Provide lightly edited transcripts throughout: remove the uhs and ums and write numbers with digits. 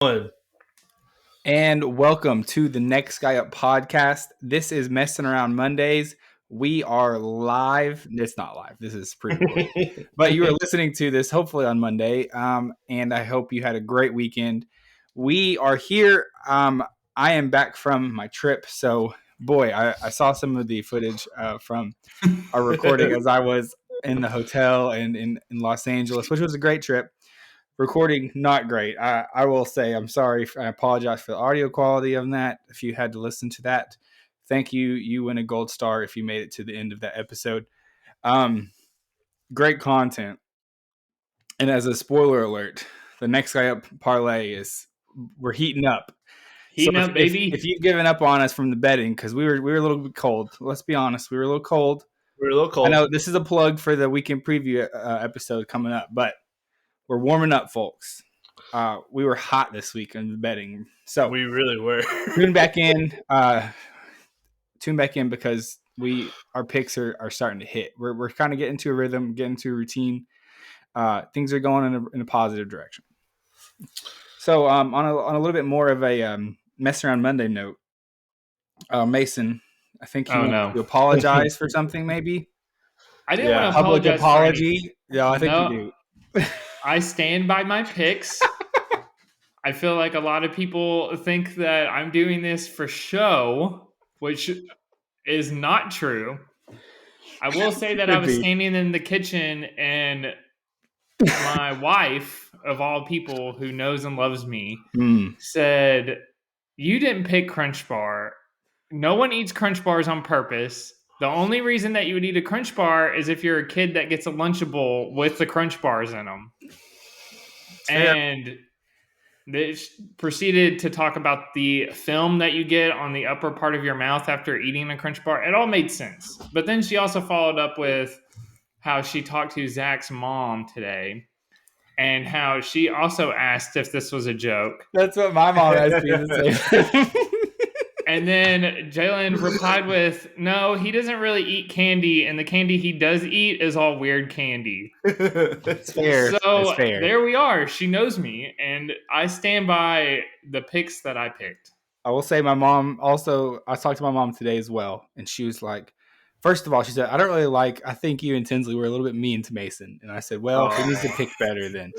One. And welcome to the Next Guy Up podcast. This is Messing Around Mondays. We are live. It's not live. This is pre-recorded. But you are listening to this hopefully on Monday. And I hope you had a great weekend. We are here. I am back from my trip. So, boy, I saw some of the footage from our recording as I was in the hotel and in Los Angeles, which was a great trip. Recording not great. I will say I'm sorry. I apologize for the audio quality of that. If you had to listen to that, thank you. You win a gold star if you made it to the end of that episode. Great content. And as a spoiler alert, the Next Guy Up parlay we're heating up. Heating up, baby. If you've given up on us from the betting, because we were a little bit cold. Let's be honest, we were a little cold. I know this is a plug for the weekend preview episode coming up, but we're warming up, folks. We were hot this week in the betting, so we really were. Tune back in because our picks are starting to hit. We're kind of getting to a rhythm, getting to a routine. Things are going in a positive direction. So, on a little bit more of a mess around Monday note, Mason, I think you want to apologize for something, maybe. I didn't want to apologize. Public apology. Yeah, I think you do. I stand by my picks. I feel like a lot of people think that I'm doing this for show, which is not true. I will say that I was standing in the kitchen and my wife, of all people who knows and loves me, said, "You didn't pick Crunch Bar. No one eats Crunch Bars on purpose. The only reason that you would eat a Crunch Bar is if you're a kid that gets a Lunchable with the Crunch Bars in them." And they proceeded to talk about the film that you get on the upper part of your mouth after eating a Crunch Bar. It all made sense. But then she also followed up with how she talked to Zach's mom today and how she also asked if this was a joke. That's what my mom asked me to say. And then Jalen replied with, "No, he doesn't really eat candy, and the candy he does eat is all weird candy." That's fair. So That's fair. There we are. She knows me, and I stand by the picks that I picked. I will say my mom also, I talked to my mom today as well, and she was like, first of all, she said, I think you and Tinsley were a little bit mean to Mason. And I said, well, he needs to pick better then.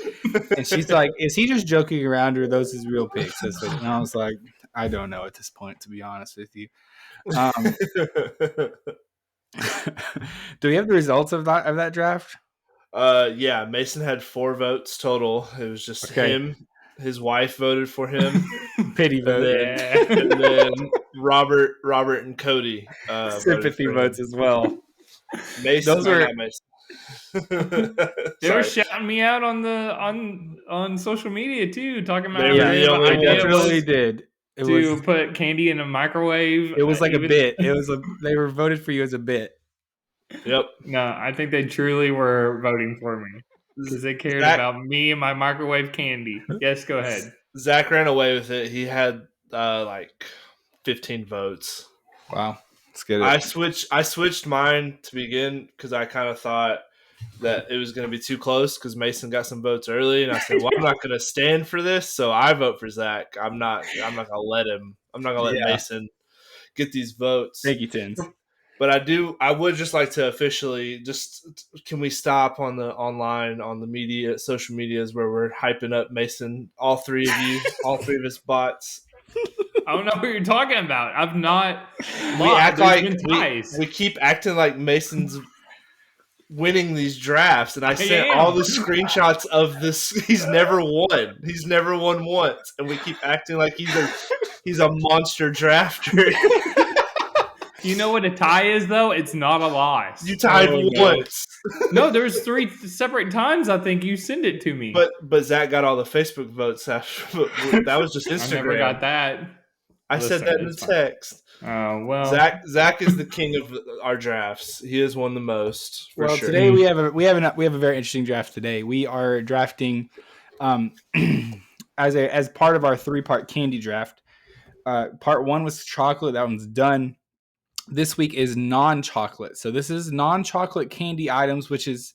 And she's like, is he just joking around or are those his real picks? And I was like, I don't know at this point, to be honest with you. Do we have the results of that draft? Yeah, Mason had 4 votes total. It was just him. His wife voted for him. Pity vote. And then Robert and Cody sympathy votes as well. Mason, those were Mason. They were shouting me out on social media too, talking about they really did. Put candy in a microwave. It was like a bit. They were voted for you as a bit. Yep. No, I think they truly were voting for me because they cared about me and my microwave candy. Yes, go ahead. Zach ran away with it. He had like 15 votes. Wow, that's good. I switched mine to begin because I kind of thought that it was going to be too close because Mason got some votes early, and I said, "Well, I'm not going to stand for this, so I vote for Zach. I'm not going to let him. I'm not going to let Mason get these votes." Thank you, Tins. But I would just like to officially can we stop on the media, social medias where we're hyping up Mason, all 3 of you, all 3 of his bots. I don't know what you're talking about. I've not. We act like we keep acting like Mason's winning these drafts, and I sent all the screenshots of this. He's never won. He's never won once, and we keep acting like he's a monster drafter. You know what a tie is, though? It's not a loss. You tied once. No, there's 3 separate times I think you sent it to me. But Zach got all the Facebook votes after. That was just Instagram. I never got that. I said that in the text. Oh, well. Zach is the king of our drafts. He has won the most. Sure. Today we have a very interesting draft today. We are drafting as part of our 3-part candy draft. Part 1 was chocolate. That one's done. This week is non-chocolate. So this is non-chocolate candy items, which is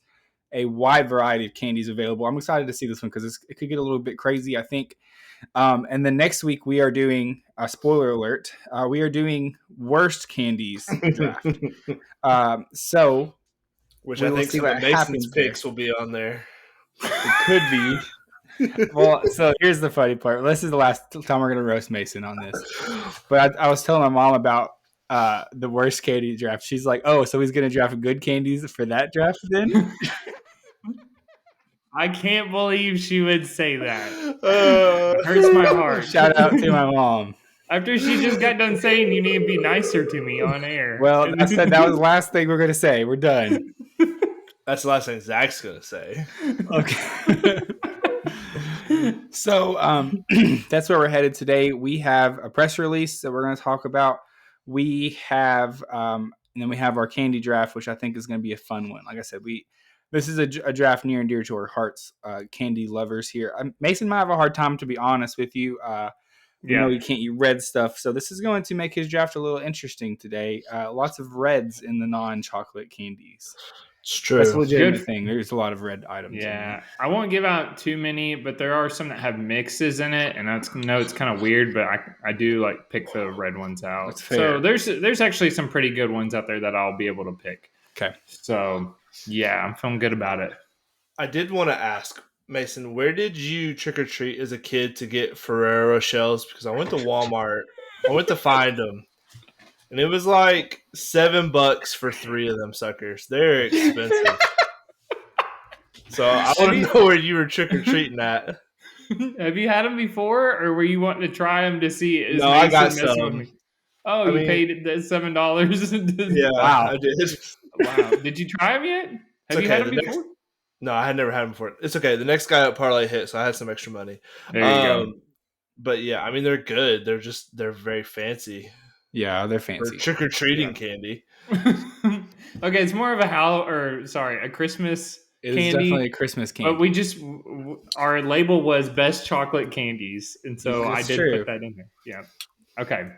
a wide variety of candies available. I'm excited to see this one because it could get a little bit crazy. I think And then next week we are doing a spoiler alert. We are doing worst candies draft. So Which we I will think see some what of Mason's happens there. picks will be on there. It could be. Well, so here's the funny part. This is the last time we're going to roast Mason on this. But I was telling my mom about the worst candy draft. She's like, "Oh, so he's going to draft good candies for that draft then?" I can't believe she would say that. It hurts my heart. Shout out to my mom. After she just got done saying you need to be nicer to me on air. Well, that was the last thing we're going to say. We're done. That's the last thing Zach's going to say. Okay. So that's where we're headed today. We have a press release that we're going to talk about. We have, and then we have our candy draft, which I think is going to be a fun one. Like I said, this is a draft near and dear to our hearts, candy lovers here. Mason might have a hard time, to be honest with you. We know he can't eat red stuff, so this is going to make his draft a little interesting today. Lots of reds in the non-chocolate candies. It's true. That's a legitimate thing. There's a lot of red items. Yeah, I won't give out too many, but there are some that have mixes in it, and I know it's kind of weird, but I do like pick the red ones out. That's fair. So there's actually some pretty good ones out there that I'll be able to pick. Okay. So yeah, I'm feeling good about it. I did want to ask Mason, where did you trick or treat as a kid to get Ferrero shells? Because I went to Walmart, I went to find them. And it was like $7 for 3 of them suckers. They're expensive. So I want to know where you were trick or treating at. Have you had them before, or were you wanting to try them to see? No, I got some. Oh, you paid $7? Yeah, wow, I did. Wow, did you try them yet? Have you had them before? No, I had never had them before. It's okay. The next guy at parlay hit, so I had some extra money. There you go. But yeah, I mean they're good. They're very fancy. Yeah, they're fancy. For trick-or-treating candy. Okay, it's more of a Christmas candy. It is definitely a Christmas candy. But our label was best chocolate candies, and so I did put that in there. Yeah. Okay.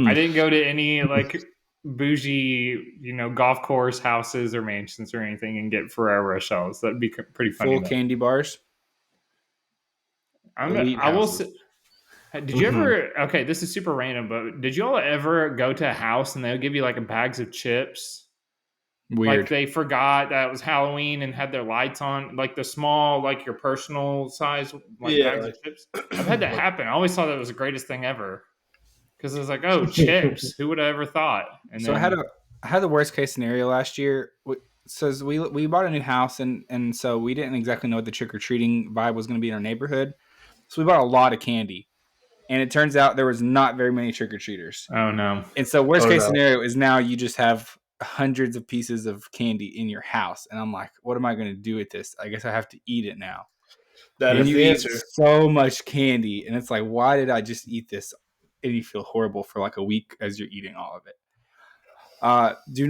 I didn't go to any like bougie, golf course houses or mansions or anything and get Ferrero shells. That'd be pretty funny. Full candy bars. I will say. Did you ever? Okay, this is super random, but did you all ever go to a house and they'll give you like bags of chips? Weird. Like they forgot that it was Halloween and had their lights on, like the small, like your personal size, bags of chips. I've had that happen. I always thought that was the greatest thing ever because it was like, oh, chips. Who would have ever thought? And so I had the worst case scenario last year. So we bought a new house and so we didn't exactly know what the trick or treating vibe was going to be in our neighborhood. So we bought a lot of candy. And it turns out there was not very many trick-or-treaters. Oh, no. And so worst case scenario is now you just have hundreds of pieces of candy in your house. And I'm like, what am I going to do with this? I guess I have to eat it now. That is the answer. So much candy. And it's like, why did I just eat this? And you feel horrible for like a week as you're eating all of it.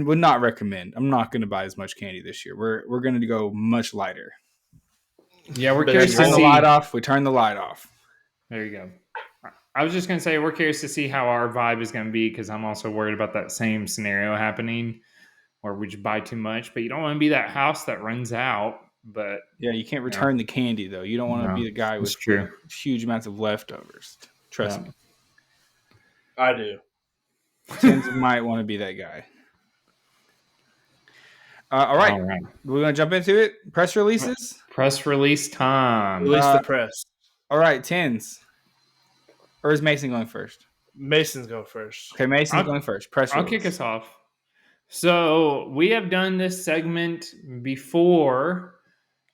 Would not recommend. I'm not going to buy as much candy this year. We're going to go much lighter. Yeah, we're curious to see. We turn the light off. There you go. I was just going to say, we're curious to see how our vibe is going to be because I'm also worried about that same scenario happening where we just buy too much. But you don't want to be that house that runs out. But yeah, you can't return the candy, though. You don't want to be the guy with huge amounts of leftovers. Trust me. I do. Tins might want to be that guy. All right. We're going to jump into it. Press releases? Press release time. Release the press. All right, Tins. Or is Mason going first? Mason's going first. Okay, Mason's going first. I'll kick us off. So we have done this segment before,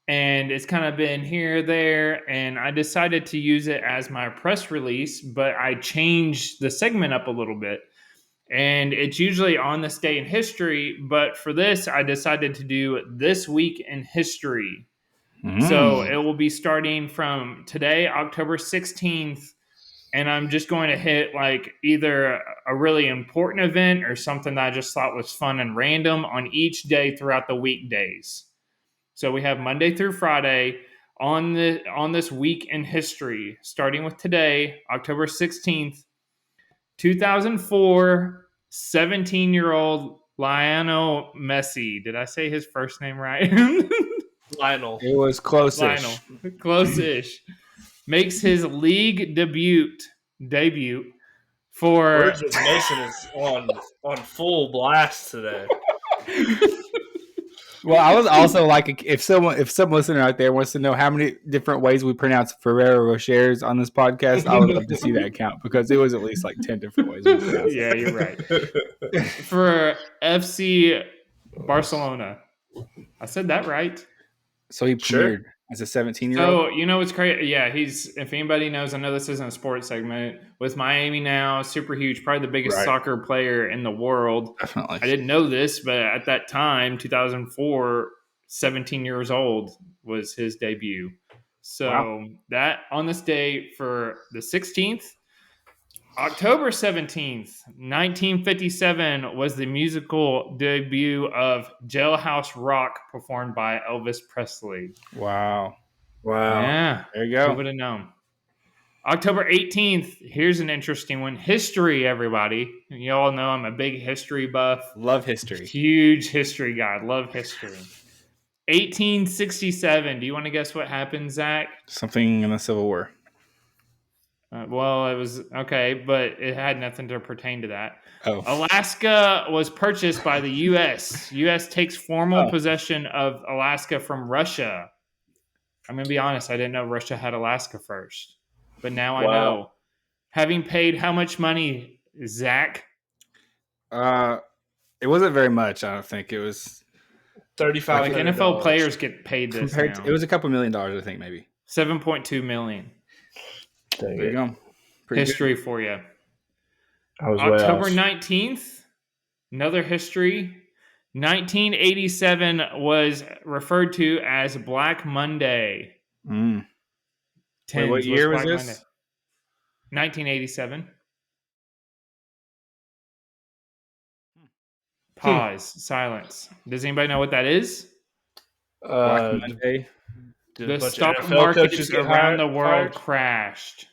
and it's kind of been here, there, and I decided to use it as my press release, but I changed the segment up a little bit. And it's usually on this day in history, but for this, I decided to do This Week in History. So it will be starting from today, October 16th, and I'm just going to hit like either a really important event or something that I just thought was fun and random on each day throughout the weekdays. So we have Monday through Friday on this week in history, starting with today, October 16th, 2004, 17-year-old Lionel Messi. Did I say his first name right? Lionel. It was close-ish. Lionel. Close-ish. makes his league debut for. Words with Mason is on full blast today. Well, I was also like, if some listener out there wants to know how many different ways we pronounce Ferrero Rochers on this podcast, I would love to see that count because it was at least like 10 different ways we pronounce it. Yeah, you're right. For FC Barcelona. I said that right. So he premiered as a 17-year-old. So, you know what's crazy? Yeah, if anybody knows, I know this isn't a sports segment. With Miami now, super huge, probably the biggest soccer player in the world. Definitely. I didn't know this, but at that time, 2004, 17 years old was his debut. So that on this day for the 16th, October 17th, 1957 was the musical debut of Jailhouse Rock performed by Elvis Presley. Wow. Yeah. There you go. Who would have known? October 18th, here's an interesting one. History, everybody. You all know I'm a big history buff. Love history. Huge history guy. Love history. 1867. Do you want to guess what happened, Zach? Something in the Civil War. Well, it was okay, but it had nothing to pertain to that. Oh. Alaska was purchased by the U.S. U.S. takes formal possession of Alaska from Russia. I'm going to be honest. I didn't know Russia had Alaska first, but now I know. Having paid how much money, Zach? It wasn't very much. I don't think it was $3,500. Like NFL players get paid this now. It was a couple $1 million, I think, maybe. $7.2 million. There you go. History for you. October October 19th, another history. 1987 was referred to as Black Monday. Wait, what year was this? Monday. 1987. Pause. Silence. Does anybody know what that is? Black Monday. The stock markets around the world crashed.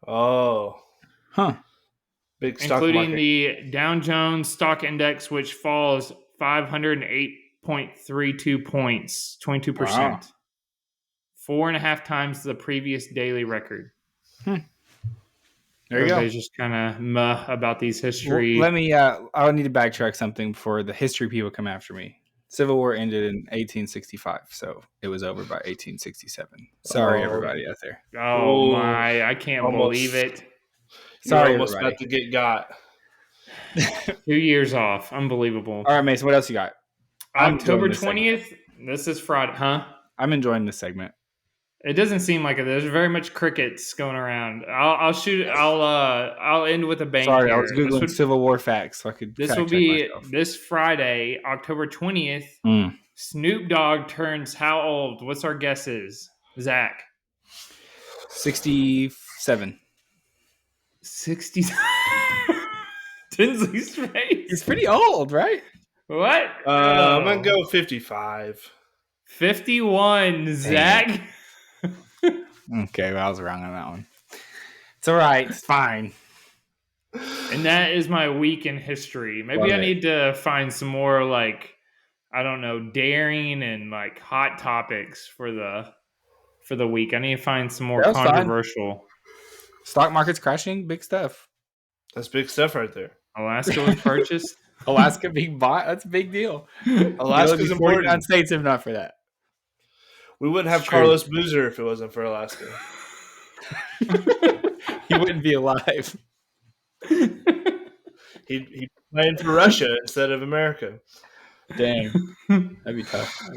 Oh. Huh. Big stock including market. the Dow Jones stock index, which falls 508.32 points, 22%. Wow. 4.5 times the previous daily record. There you Everybody's go. just kind of about these history. Well, let me. I'll need to backtrack something before the history people come after me. Civil War ended in 1865, so it was over by 1867. Sorry, everybody out there. Oh my! I can't believe it. Sorry, almost about to get got. 2 years off. Unbelievable. All right, Mason. What else you got? October 20th. This is Friday, huh? I'm enjoying this segment. It doesn't seem like it. There's very much crickets going around. I'll end with a bang. Sorry, here. I was googling Civil War facts, so I could. This will be this Friday, October 20th. Snoop Dogg turns how old? What's our guesses, Zach? 67. 60. Tinsley's face. He's pretty old, right? What? I'm gonna go 55. 51. Zach. Okay, well, I was wrong on that one. It's all right. It's fine. And that is my week in history. Maybe I need to find some more, like, I don't know, daring and like hot topics for the week. I need to find some more controversial. Fine. Stock market's crashing. Big stuff. That's big stuff right there. Alaska was purchased. Alaska being bought. That's a big deal. Alaska's important. 49 states if not for that. We wouldn't have Carlos Boozer if it wasn't for Alaska. He wouldn't be alive. He'd be playing for Russia instead of America. Dang. That'd be tough.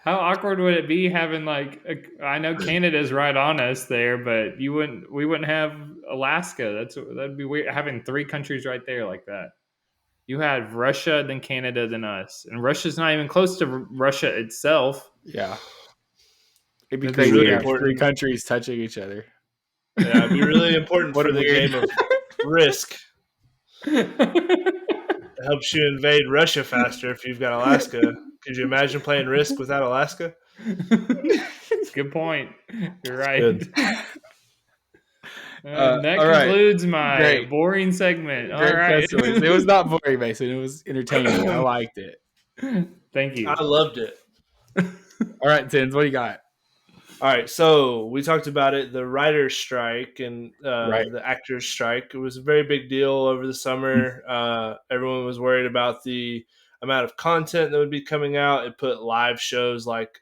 How awkward would it be having I know Canada's right on us there, but we wouldn't have Alaska. That'd be weird having 3 countries right there like that. You had Russia, then Canada, then us. And Russia's not even close to Russia itself. Yeah. It'd be crazy to have 3 countries touching each other. Yeah, it'd be really important for the game of Risk. It helps you invade Russia faster if you've got Alaska. Could you imagine playing Risk without Alaska? Good point. You're right. That concludes my boring segment. All right. It was not boring, Mason. It was entertaining. I liked it. Thank you. I loved it. All right, Tins, what do you got? All right, so we talked about it, the writer's strike and the actors' strike. It was a very big deal over the summer. Everyone was worried about the amount of content that would be coming out. It put live shows like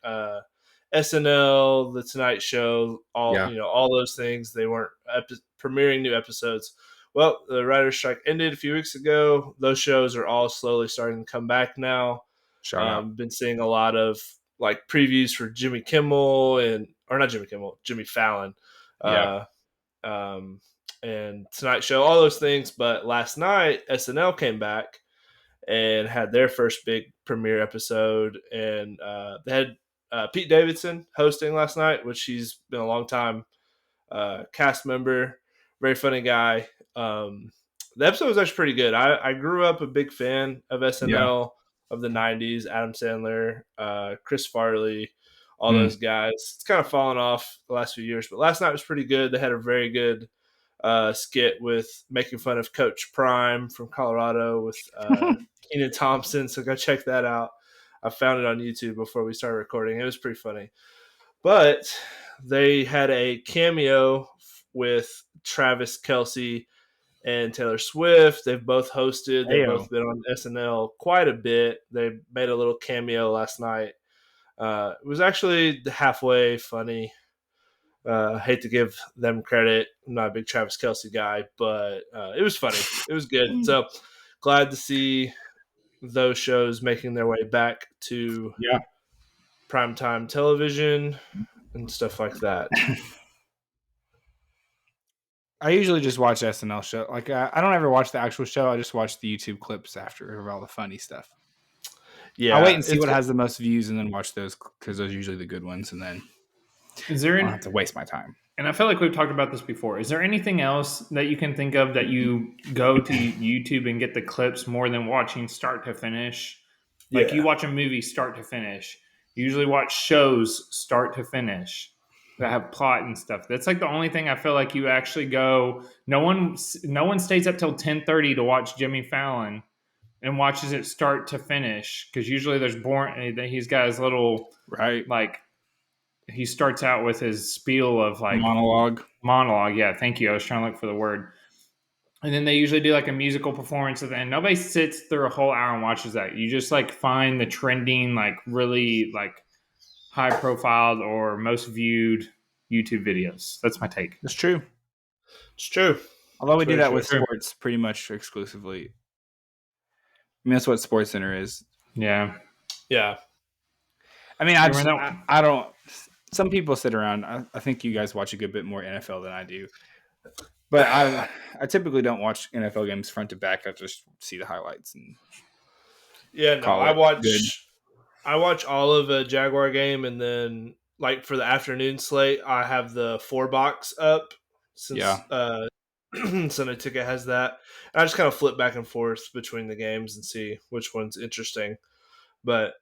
SNL, The Tonight Show, all those things. They weren't premiering new episodes. Well, the writer's strike ended a few weeks ago. Those shows are all slowly starting to come back now. Been seeing a lot of like previews for Jimmy Fallon, and Tonight Show, all those things. But last night, SNL came back and had their first big premiere episode, and they had Pete Davidson hosting last night, which he's been a long time cast member, very funny guy. The episode was actually pretty good. I grew up a big fan of SNL of the 90s, Adam Sandler, Chris Farley, all those guys. It's kind of fallen off the last few years, but last night was pretty good. They had a very good skit with making fun of Coach Prime from Colorado with Kenan Thompson, so go check that out. I found it on YouTube before we started recording. It was pretty funny. But they had a cameo with Travis Kelce and Taylor Swift. They've both hosted. They've both been on SNL quite a bit. They made a little cameo last night. It was actually halfway funny. I hate to give them credit. I'm not a big Travis Kelce guy, but it was funny. It was good. So glad to see those shows making their way back to primetime television and stuff like that. I usually just watch SNL show. Like I don't ever watch the actual show. I just watch the YouTube clips after of all the funny stuff. Yeah, I'll wait and see what has the most views, and then watch those because those are usually the good ones. And then I don't have to waste my time. And I feel like we've talked about this before. Is there anything else that you can think of that you go to YouTube and get the clips more than watching start to finish? Like you watch a movie start to finish. You usually watch shows start to finish that have plot and stuff. That's like the only thing I feel like you actually go. No one stays up till 10:30 to watch Jimmy Fallon and watches it start to finish, because usually there's he's got his little like. He starts out with his spiel of like monologue. Yeah, thank you. I was trying to look for the word. And then they usually do like a musical performance at the end. Nobody sits through a whole hour and watches that. You just like find the trending, like really like high profiled or most viewed YouTube videos. That's my take. That's true. It's true. Although we do that with sports pretty much exclusively. I mean, that's what SportsCenter is. Yeah. Yeah. I mean, I don't. Some people sit around. I think you guys watch a good bit more NFL than I do. But I typically don't watch NFL games front to back. I just see the highlights and I watch all of a Jaguar game, and then like for the afternoon slate, I have the 4-box up since Sunday Ticket has that. And I just kind of flip back and forth between the games and see which one's interesting. But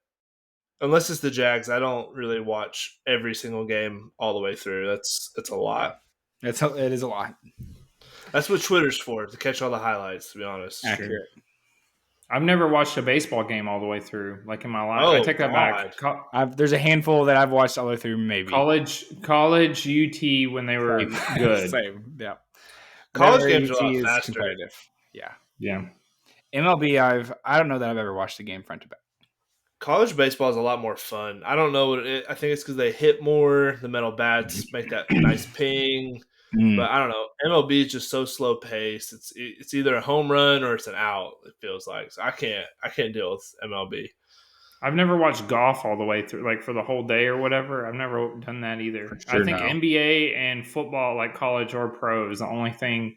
unless it's the Jags, I don't really watch every single game all the way through. That's a lot. It is a lot. That's what Twitter's for, to catch all the highlights, to be honest. Accurate. I've never watched a baseball game all the way through, like in my life. I take that back. There's a handful that I've watched all the way through, maybe. College UT when they were good. Same, yeah. College games are a lot faster. Competitive. Yeah. MLB, I don't know that I've ever watched a game front to back. College baseball is a lot more fun. I don't know what I think it's because they hit more. The metal bats make that nice ping. But I don't know. MLB is just so slow paced. It's either a home run or it's an out. It feels like. So I can't deal with MLB. I've never watched golf all the way through, like for the whole day or whatever. I've never done that either. I think NBA and football, like college or pro, is the only thing,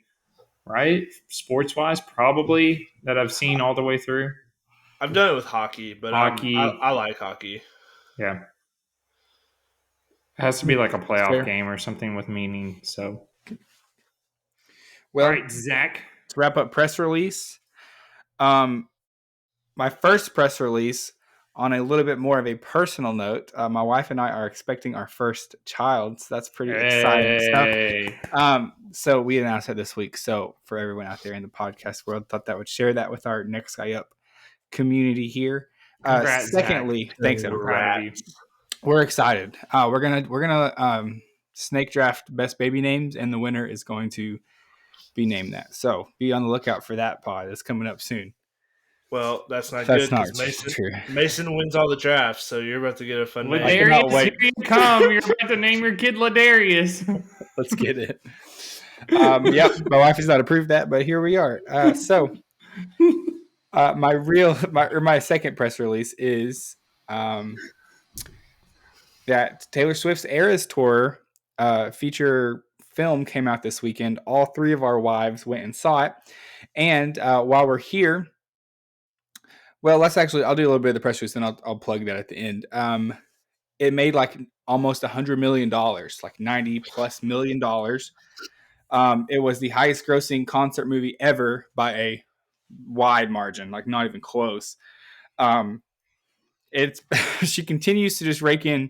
right? Sports wise, probably that I've seen all the way through. I've done it with hockey, but I like hockey. Yeah. It has to be like a playoff game or something with meaning. So, well, all right, Zach. To wrap up press release, my first press release on a little bit more of a personal note. My wife and I are expecting our first child, so that's pretty exciting stuff. So we announced it this week. So for everyone out there in the podcast world, thought that would share that with our Next Guy Up community here. Congrats, secondly, Zach. thanks, everyone. We're excited. We're gonna snake draft best baby names, and the winner is going to be named that. So be on the lookout for that pod. It's coming up soon. Well, that's not good because Messin wins all the drafts, so you're about to get a fun name. Ladarius, here you come. You're about to name your kid Ladarius. Let's get it. Yep, my wife has not approved that, but here we are. My second press release is that Taylor Swift's Eras Tour feature film came out this weekend. All three of our wives went and saw it. And while we're here, well, I'll do a little bit of the press release, and I'll plug that at the end. It made like almost $100 million, like $90+ million. It was the highest grossing concert movie ever by a wide margin, like not even close. She continues to just rake in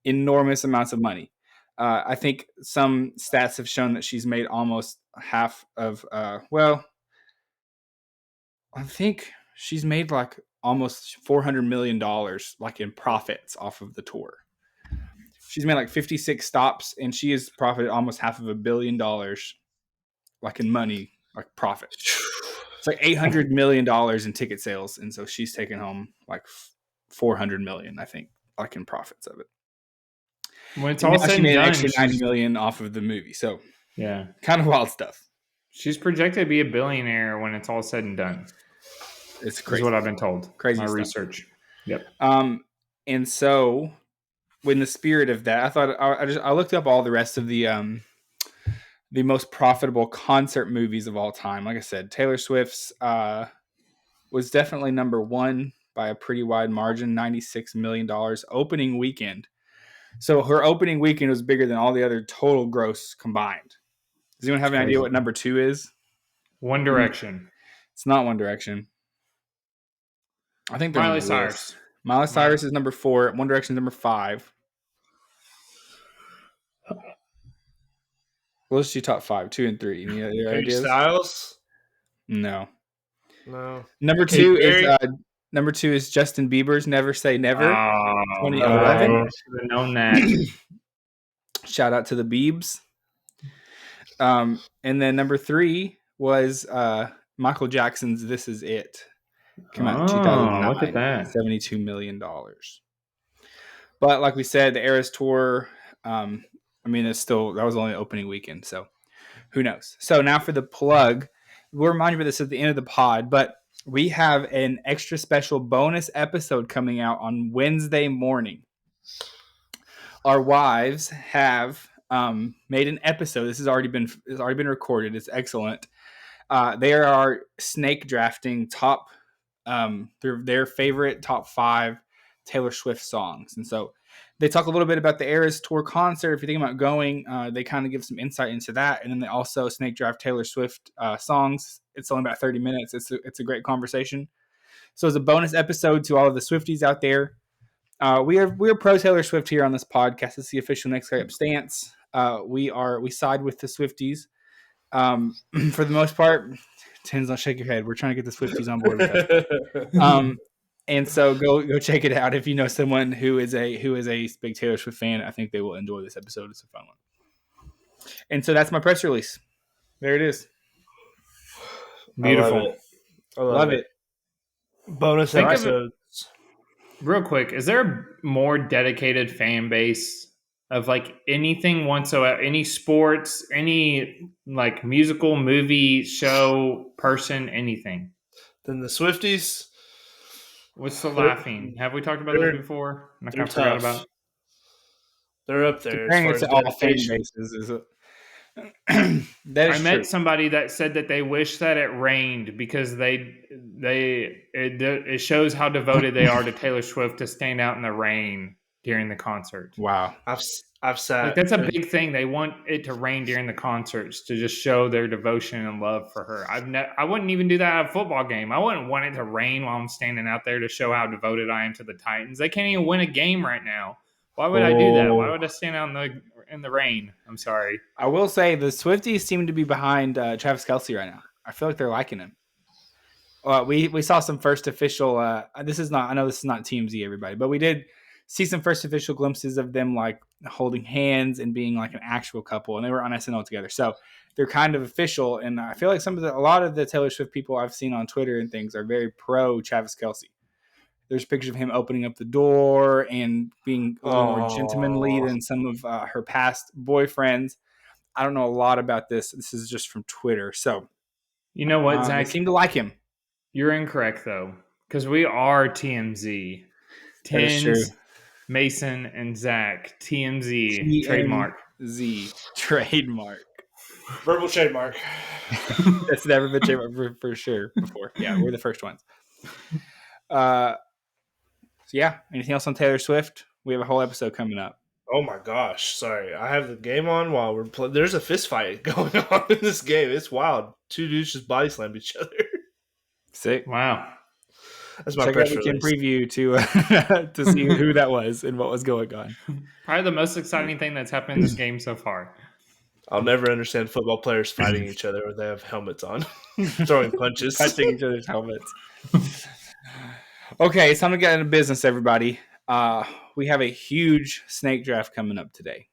enormous amounts of money. I think some stats have shown that she's made almost half of, I think she's made like almost $400 million like in profits off of the tour. She's made like 56 stops, and she has profited almost $500 million like in money, like profit. It's like $800 million in ticket sales, and so she's taken home like $400 million, I think, like in profits of it. When it's all said and done, actually $90 million off of the movie. So yeah, kind of wild stuff. She's projected to be a billionaire when it's all said and done. It's crazy. Is what I've been told. Crazy my stuff. Research. Yep. And so, in the spirit of that, I thought I looked up all the rest of the most profitable concert movies of all time. Like I said, Taylor Swift's was definitely number one by a pretty wide margin, $96 million opening weekend. So her opening weekend was bigger than all the other total gross combined. Does anyone have an idea what number two is? One Direction. It's not One Direction. I think Miley Cyrus. Miley Cyrus is number 4. One Direction is number 5. What's your top 5? 2 and 3. Any other ideas? Styles? No. Number 2 is Justin Bieber's "Never Say Never." 2011. I should have known that. Shout out to the Biebs. And then number 3 was Michael Jackson's "This Is It." Came out in 2009. Look at that. $72 million. But like we said, the Eras Tour, that was only the opening weekend, so who knows? So now for the plug, we'll remind you of this at the end of the pod, but we have an extra special bonus episode coming out on Wednesday morning. Our wives have made an episode. This has already been recorded. It's excellent. They are snake drafting their favorite top 5 Taylor Swift songs. And so they talk a little bit about the Eras Tour concert. If you're thinking about going, they kind of give some insight into that. And then they also snake draft Taylor Swift songs. It's only about 30 minutes. It's a great conversation. So as a bonus episode to all of the Swifties out there, we are pro Taylor Swift here on this podcast. It's the official Next Guy Up stance. We side with the Swifties. For the most part, Tins, don't shake your head. We're trying to get the Swifties on board with us. And so go check it out if you know someone who is a big Taylor Swift fan. I think they will enjoy this episode. It's a fun one. And so that's my press release. There it is. Beautiful. I love it. Bonus episodes. Real quick, is there a more dedicated fan base of like anything whatsoever, any sports, any like musical, movie, show, person, anything? Than the Swifties? What's the laughing? Have we talked about this before? I kind of forgot about it. They're up there. Comparing it to all fan bases I met somebody that said that they wish that it rained because it shows how devoted they are to Taylor Swift to stand out in the rain during the concert. Wow. I've sat. That's a big thing. They want it to rain during the concerts to just show their devotion and love for her. I wouldn't even do that at a football game. I wouldn't want it to rain while I'm standing out there to show how devoted I am to the Titans. They can't even win a game right now. Why would I do that? Why would I stand out in the rain? I'm sorry. I will say the Swifties seem to be behind Travis Kelce right now. I feel like they're liking him. We saw some first official. I know this is not TMZ, everybody, but we did see some first official glimpses of them like holding hands and being like an actual couple, and they were on SNL together. So they're kind of official, and I feel like a lot of the Taylor Swift people I've seen on Twitter and things are very pro Travis Kelce. There's pictures of him opening up the door and being a little more gentlemanly than some of her past boyfriends. I don't know a lot about this. This is just from Twitter. So, you know what, Zach? They seem to like him. You're incorrect, though, because we are TMZ. Tens, Mason, and Zach. TMZ trademark. Z trademark. Verbal trademark. That's never been trademark for sure before. Yeah, we're the first ones. So yeah, anything else on Taylor Swift? We have a whole episode coming up. Oh my gosh, sorry. I have the game on while we're playing. There's a fist fight going on in this game. It's wild. Two dudes just body slammed each other. Sick. Wow. That's my Check out the Kim preview to see who that was and what was going on. Probably the most exciting thing that's happened in this game so far. I'll never understand football players fighting each other when they have helmets on, throwing punches. Punching each other's helmets. Okay, it's time to get into business, everybody. We have a huge snake draft coming up today.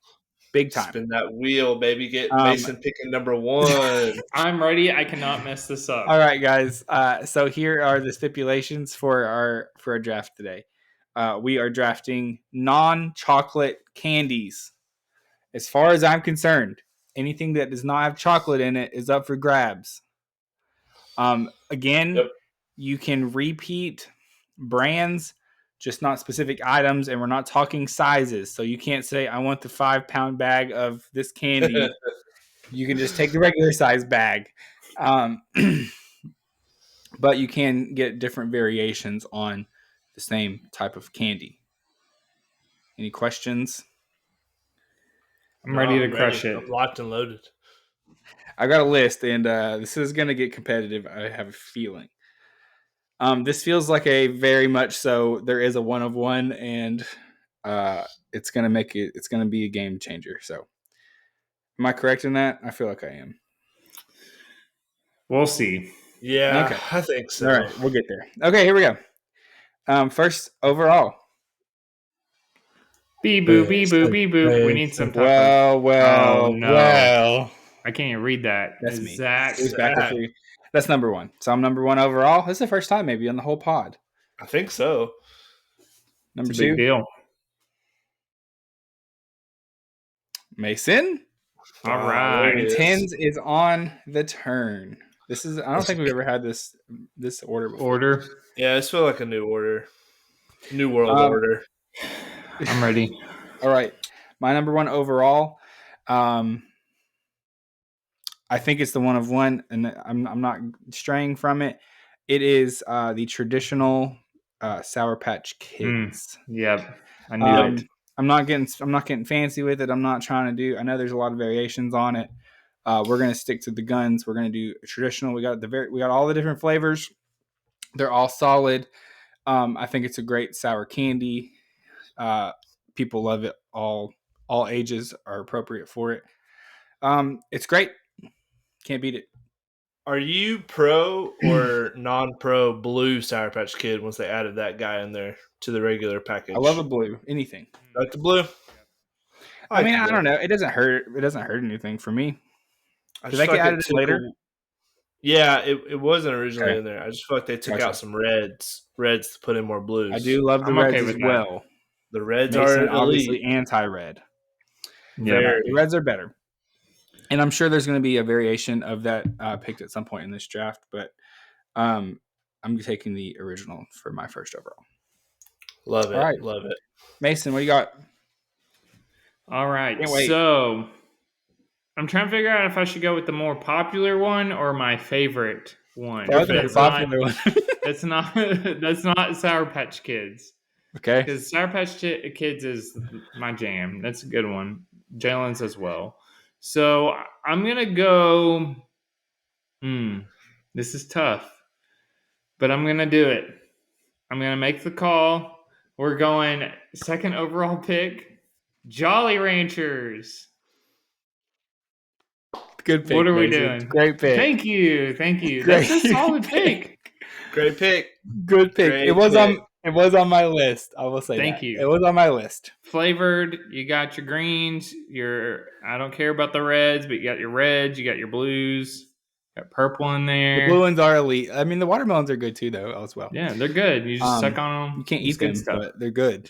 Big time. Spin that wheel, baby. Get Mason picking number 1. I'm ready. I cannot mess this up. All right, guys. So here are the stipulations for our draft today. We are drafting non-chocolate candies. As far as I'm concerned, anything that does not have chocolate in it is up for grabs. Again, You can repeat brands, just not specific items, and we're not talking sizes. So you can't say, I want the 5-pound bag of this candy. You can just take the regular size bag. But you can get different variations on the same type of candy. Any questions? I'm ready to crush it. I'm locked and loaded. I got a list, and this is going to get competitive. I have a feeling. This feels like a very much so. There is a 1 of 1, and it's going to make it. It's going to be a game changer. So, am I correct in that? I feel like I am. We'll see. Yeah, okay. I think so. All right, we'll get there. Okay, here we go. First overall. Beep boop, beep boop, beep boop. We need some tacos. Well. I can't even read that. That's me. Zach. That's number 1. So I'm number 1 overall. This is the first time maybe on the whole pod. I think so. Number 2. Big deal. Mason. All right. And Tens is on the turn. This is. I don't think we've ever had this order before. Yeah, this feels like a new order. New world order. I'm ready. All right. My number 1 overall. I think it's the 1 of 1, and I'm not straying from it. It is the traditional Sour Patch Kids. Yep, I knew it. I'm not getting fancy with it. I'm not trying to do. I know there's a lot of variations on it. We're gonna stick to the guns. We're gonna do traditional. We got all the different flavors. They're all solid. I think it's a great sour candy. People love it. All ages are appropriate for it. It's great. Can't beat it. Are you pro or non-pro blue Sour Patch Kid once they added that guy in there to the regular package? I love a blue. Anything. Like the blue? I mean, I don't know. It doesn't hurt. It doesn't hurt anything for me. Did they get added later? Yeah, it wasn't originally in there. I just feel like they took out some reds to put in more blues. I do love the reds as well. The reds Mason, are obviously anti-red. Yeah, the reds are better. And I'm sure there's going to be a variation of that picked at some point in this draft, but I'm taking the original for my first overall. Love it. All right. Love it. Mason, what do you got? All right. So I'm trying to figure out if I should go with the more popular one or my favorite one. That's not Sour Patch Kids. Okay. Because Sour Patch Kids is my jam. That's a good one. Jalen's as well. So I'm going to go, this is tough, but I'm going to do it. I'm going to make the call. We're going second overall pick, Jolly Ranchers. Good pick. What are we doing? Great pick. Thank you. That's a solid pick. Great pick. Good pick. It was on It was on my list. I will say Thank that. you. It was on my list. Flavored, you got your greens, I don't care about the reds, but you got your reds, you got your blues, got purple in there. The blue ones are elite. I mean, the watermelons are good too, though, as well. Yeah, they're good. You just suck on them. You can't It's eat them, but they're good.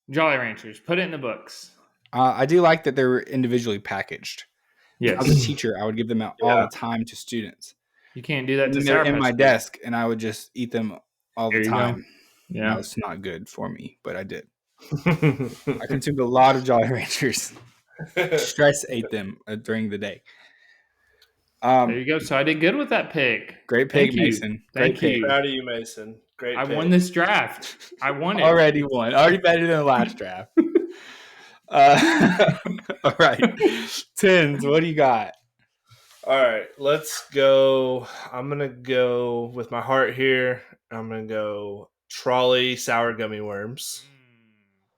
Jolly Ranchers, put it in the books. I do like that they're individually packaged. Yes. As a teacher, I would give them out all the time to students. You can't do that to they're Sour in Patch my Kids. desk, and I would just eat them all the time. Yeah, that was not good for me, but I did. I consumed a lot of Jolly Ranchers. Stress ate them during the day. There you go. So I did good with that pick. Great pick, Mason. Thank you. Proud of you, Mason. Great. I won this draft. I won it. Already won. Already better than the last draft. All right, Tins. What do you got? All right, let's go. I'm gonna go with my heart here. I'm gonna go Trolley sour gummy worms.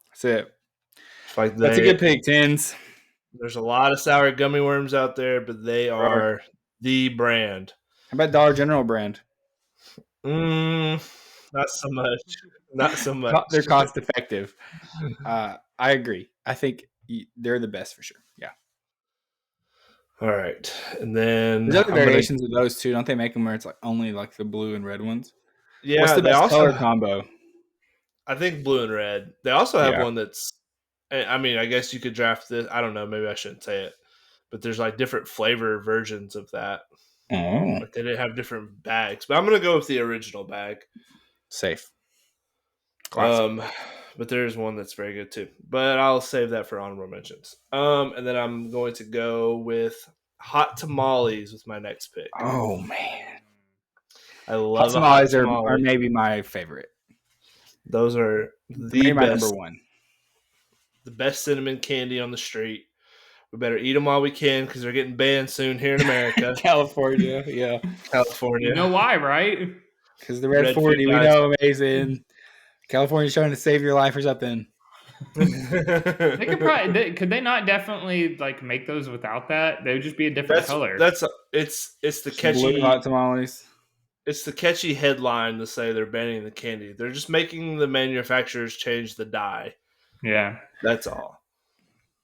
That's it. That's a good pick, Tins. There's a lot of sour gummy worms out there, but they are the brand. How about Dollar General brand? Not so much. Not so much. They're cost effective. I agree. I think they're the best for sure. Yeah. All right, and then there's other variations of those too. Don't they make them where it's like only like the blue and red ones? Yeah. What's the best color combo? I think blue and red. They also have one that's. I mean, I guess you could draft this. I don't know. Maybe I shouldn't say it, but there's like different flavor versions of that. Oh. Like they didn't have different bags, but I'm gonna go with the original bag. Safe. Classic. But there's one that's very good too. But I'll save that for honorable mentions. And then I'm going to go with hot tamales with my next pick. Oh man, I love hot tamales. Are maybe my favorite. Those are the best. Number one. The best cinnamon candy on the street. We better eat them while we can because they're getting banned soon here in America. California, yeah. California. You know why, right? Because the Red 40, we know, amazing. California's trying to save your life or something. They could probably could they not definitely like make those without that? They would just be a different color. It's the catchy blue hot tamales. It's the catchy headline to say they're banning the candy. They're just making the manufacturers change the dye. Yeah, that's all.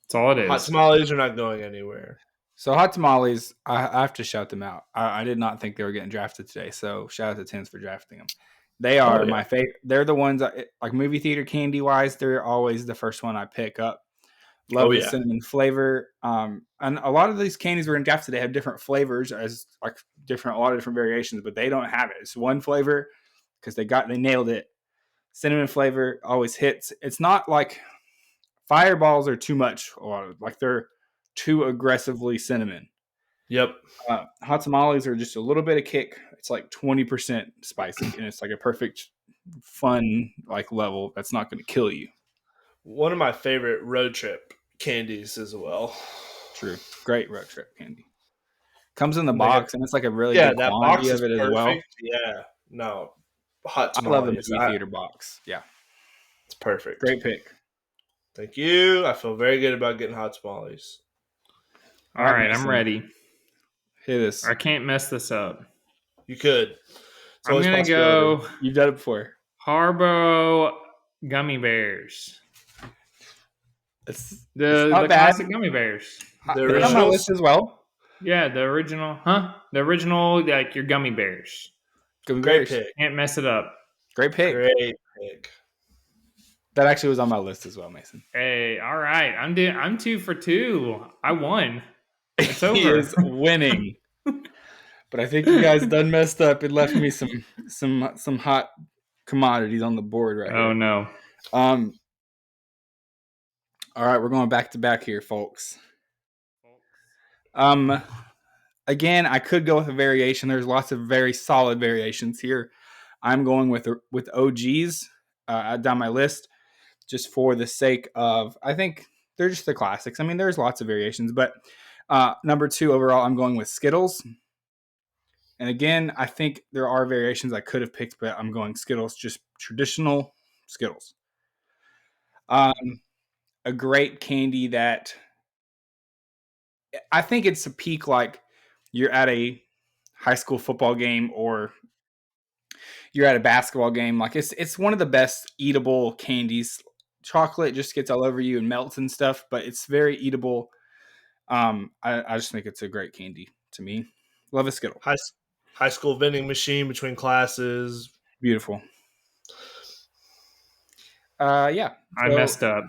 That's all it is. Hot tamales are not going anywhere. So hot tamales, I have to shout them out. I did not think they were getting drafted today. So shout out to Tins for drafting them. They are my favorite. They're the ones like movie theater candy wise. They're always the first one I pick up. Love the cinnamon flavor. And a lot of these candies we're in draft today have different flavors as like a lot of different variations, but they don't have it. It's one flavor because they nailed it. Cinnamon flavor always hits. It's not like fireballs are too much. Like they're too aggressively cinnamon. Yep. Hot tamales are just a little bit of kick. It's like 20% spicy, and it's like a perfect, fun like level that's not going to kill you. One of my favorite road trip candies as well. True, great road trip candy. Comes in the box, and it's like a really good quantity of it as well. Yeah, no, hot tamales. I love the movie theater box. Yeah, it's perfect. Great pick. Thank you. I feel very good about getting hot tamales. All right, I'm ready. Hit this. I can't mess this up. You could. I'm going to go. You've done it before. Haribo gummy bears. It's the classic gummy bears. They're on my list as well. Yeah, the original. The original, like your gummy bears. Great pick. Can't mess it up. Great pick. Great pick. That actually was on my list as well, Mason. Hey, all right. I'm 2 for 2. I won. It's over. He is winning. But I think you guys done messed up. It left me some hot commodities on the board right here. Oh no. All right, we're going back to back here, folks. Again, I could go with a variation. There's lots of very solid variations here. I'm going with OGs down my list just for the sake of, I think they're just the classics. I mean, there's lots of variations, but number 2 overall, I'm going with Skittles. And again, I think there are variations I could have picked, but I'm going Skittles, just traditional Skittles. A great candy that I think it's a peak like you're at a high school football game or you're at a basketball game. Like it's one of the best eatable candies. Chocolate just gets all over you and melts and stuff, but it's very eatable. I just think it's a great candy to me. Love a Skittle. High school vending machine between classes. Beautiful. Yeah. I messed up.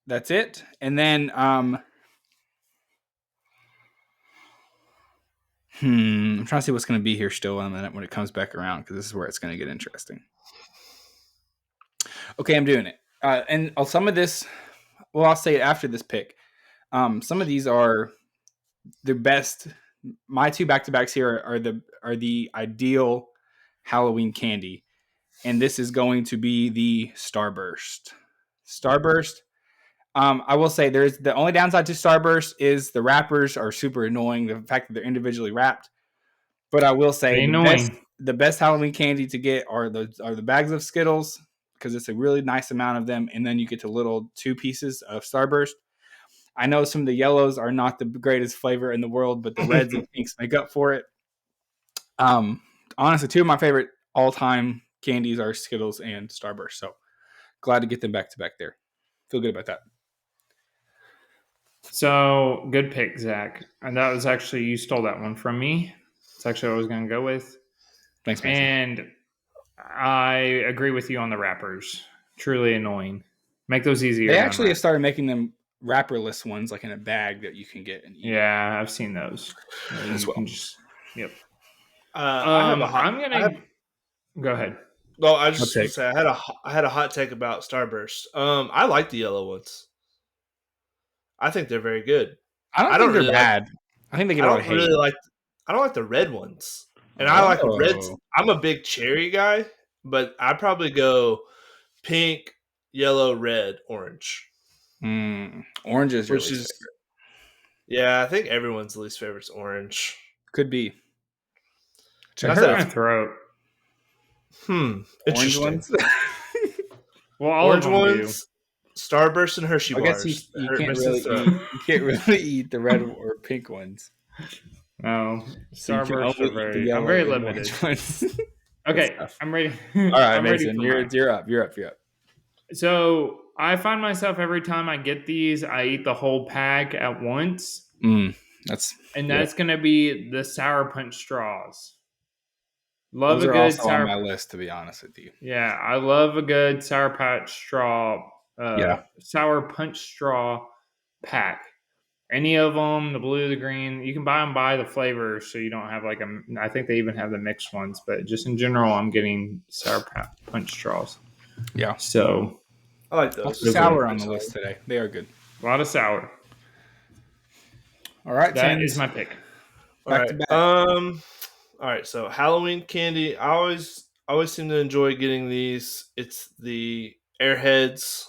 That's it. And then I'm trying to see what's going to be here still in a minute when it comes back around, because this is where it's going to get interesting. Okay, I'm doing it. And some of this, well, I'll say it after this pick. Some of these are the best. My two back-to-backs here are the ideal Halloween candy, and this is going to be the Starburst. Starburst. I will say there's the only downside to Starburst is the wrappers are super annoying. The fact that they're individually wrapped. But I will say the best Halloween candy to get are the bags of Skittles, because it's a really nice amount of them, and then you get the little 2 pieces of Starburst. I know some of the yellows are not the greatest flavor in the world, but the reds and pinks make up for it. Honestly, 2 of my favorite all-time candies are Skittles and Starburst. So glad to get them back to back there. Feel good about that. So good pick, Zach. And that was actually, you stole that one from me. It's actually what I was going to go with. Thanks, Messin. And I agree with you on the wrappers. Truly annoying. Make those easier. They actually have started making them wrapperless ones, like in a bag that you can get and eat. Yeah, I've seen those as well. Yep. Go ahead. Well, I just want to say I had a hot take about Starburst. I like the yellow ones. I think they're very good. I don't think they're bad. I think they get a lot of hate. I don't like the red ones, and I like the reds. I'm a big cherry guy, but I'd probably go pink, yellow, red, orange. Orange is your least favorite. Yeah, I think everyone's least favorite's orange. Could be. That's in my throat. Orange ones. Well, all orange of them ones, Starburst and Hershey bars. I guess you can't really eat the red or pink ones. No, Starburst are I'm very limited. Okay, I'm ready. All right, Mason, you're up. So I find myself every time I get these, I eat the whole pack at once. That's going to be the Sour Punch straws. Those are also on my list, to be honest with you. Yeah, I love a good Sour Patch straw. Sour Punch straw pack. Any of them, the blue, the green, you can buy them by the flavor, so you don't have I think they even have the mixed ones, but just in general, I'm getting Sour Punch straws. Yeah. So I like those. Sour on the list today. They are good. A lot of sour. All right, that is my pick. Back to back. All right, so Halloween candy. I always seem to enjoy getting these. It's the Airheads.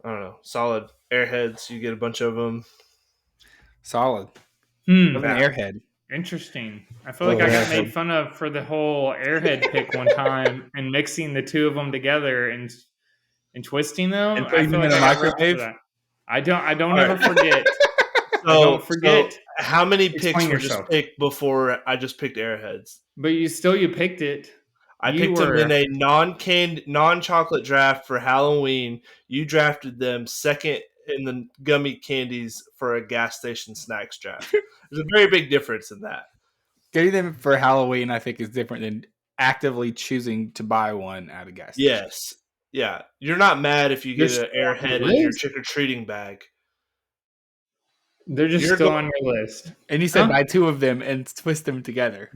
I don't know, solid Airheads. You get a bunch of them. Solid. An Airhead. Interesting. I feel like I got made fun of for the whole Airhead pick one time and mixing the 2 of them together and twisting them. And putting them in a microwave. I don't ever forget. Don't forget. So how many picks were just picked before I just picked Airheads? But you picked it. I picked them in a non-chocolate draft for Halloween. You drafted them second in the gummy candies for a gas station snacks draft. There's a very big difference in that. Getting them for Halloween, I think, is different than actively choosing to buy one at a gas station. Yes. Yeah. You're not mad if you get an Airhead in your trick-or-treating bag. They're just still on your list. And you said buy 2 of them and twist them together.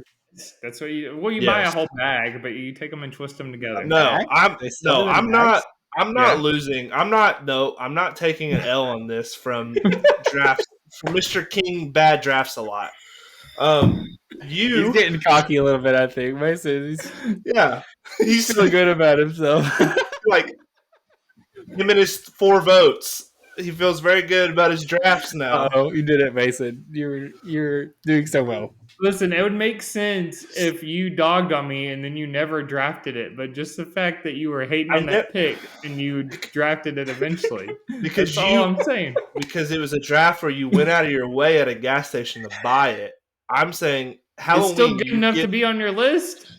That's what you buy a whole bag, but you take them and twist them together. I'm not losing. I'm not taking an L on this from drafts. From Mr. King, bad drafts a lot. He's getting cocky a little bit, I think. Mason, he's feeling good about himself. Like him and his 4 votes. He feels very good about his drafts now. Oh, you did it, Mason. You're doing so well. Listen, it would make sense if you dogged on me and then you never drafted it, but just the fact that you were hating on that pick and you drafted it eventually. Because that's all I'm saying. Because it was a draft where you went out of your way at a gas station to buy it. I'm saying Halloween. It's still good enough to be on your list?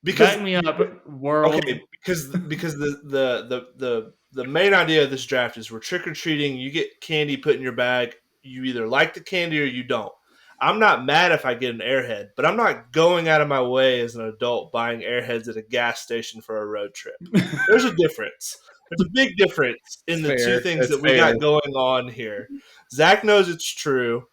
Because back me up, world. Okay, because the main idea of this draft is we're trick or treating. You get candy put in your bag. You either like the candy or you don't. I'm not mad if I get an Airhead, but I'm not going out of my way as an adult buying Airheads at a gas station for a road trip. There's a difference. There's a big difference in the two things that we got going on here. Zach knows it's true,